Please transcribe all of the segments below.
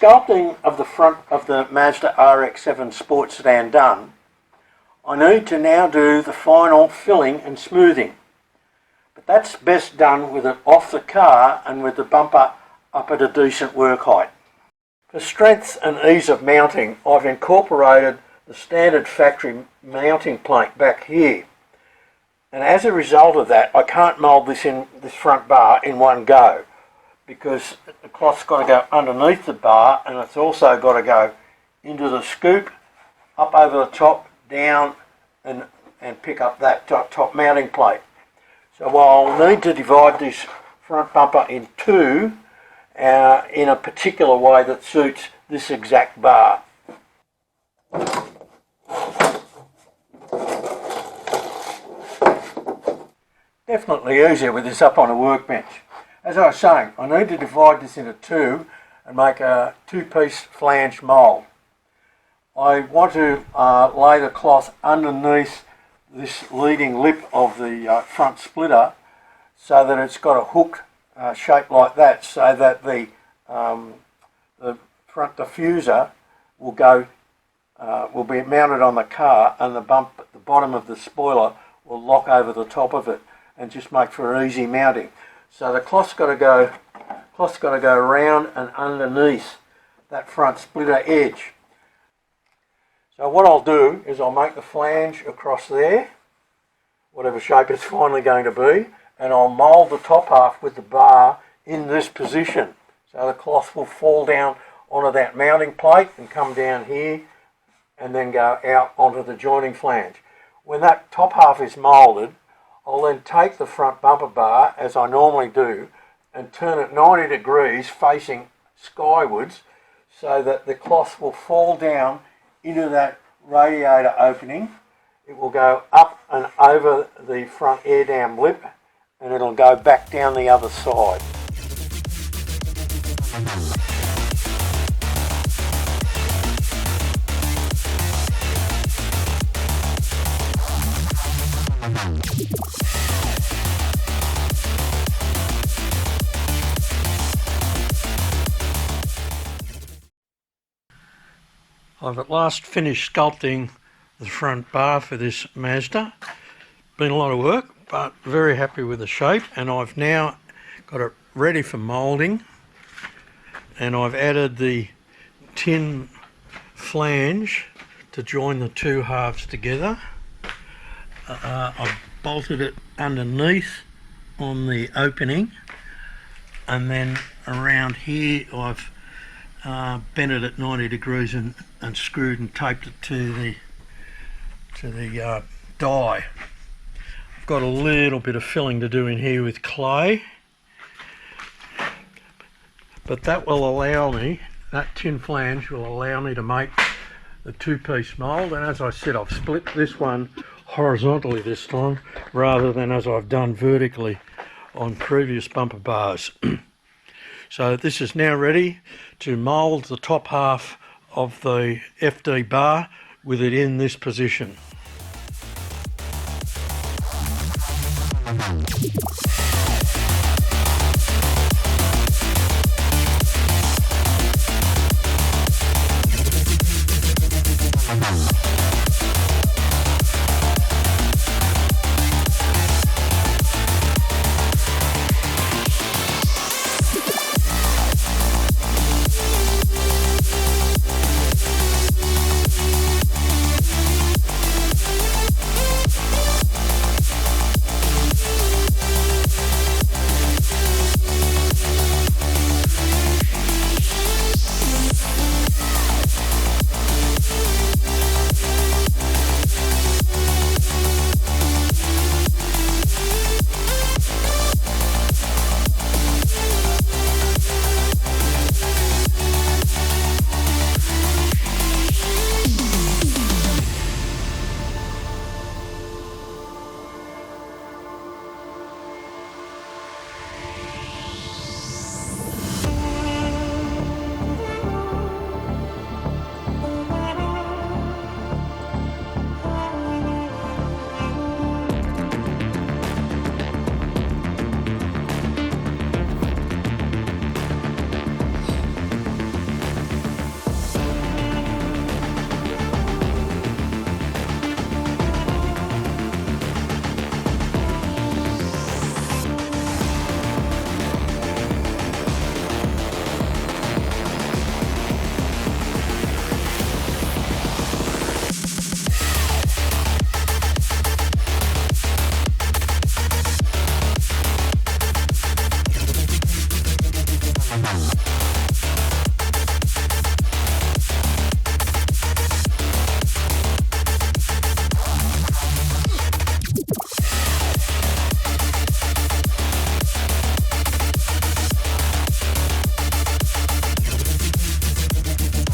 sculpting of the front of the Mazda RX7 Sport Sedan done, I need to now do the final filling and smoothing. But that's best done with it off the car and with the bumper up at a decent work height. For strength and ease of mounting, I've incorporated the standard factory mounting plate back here. And as a result of that, I can't mould this front bar in one go, because the cloth's got to go underneath the bar, and it's also got to go into the scoop, up over the top, down, and pick up that top mounting plate. So I'll need to divide this front bumper in two in a particular way that suits this exact bar. Definitely easier with this up on a workbench. As I was saying, I need to divide this into two and make a two-piece flange mould. I want to lay the cloth underneath this leading lip of the front splitter so that it's got a hooked shape like that, so that the front diffuser will be mounted on the car, and the bump at the bottom of the spoiler will lock over the top of it and just make for easy mounting. So the cloth's got to go around and underneath that front splitter edge. So what I'll do is I'll make the flange across there, whatever shape it's finally going to be, and I'll mould the top half with the bar in this position. So the cloth will fall down onto that mounting plate and come down here and then go out onto the joining flange. When that top half is moulded, I'll then take the front bumper bar, as I normally do, and turn it 90 degrees facing skywards so that the cloth will fall down into that radiator opening. It will go up and over the front air dam lip, and it'll go back down the other side. I've at last finished sculpting the front bar for this Mazda. Been a lot of work, but very happy with the shape, and I've now got it ready for moulding, and I've added the tin flange to join the two halves together. I've bolted it underneath on the opening, and then around here I've bent it at 90 degrees and screwed and taped it to the die. I've got a little bit of filling to do in here with clay, but that will allow me, that tin flange will allow me to make the two-piece mould. And as I said, I've split this one horizontally this time rather than as I've done vertically on previous bumper bars. So this is now ready to mould the top half of the FD bar with it in this position.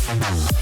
Bye.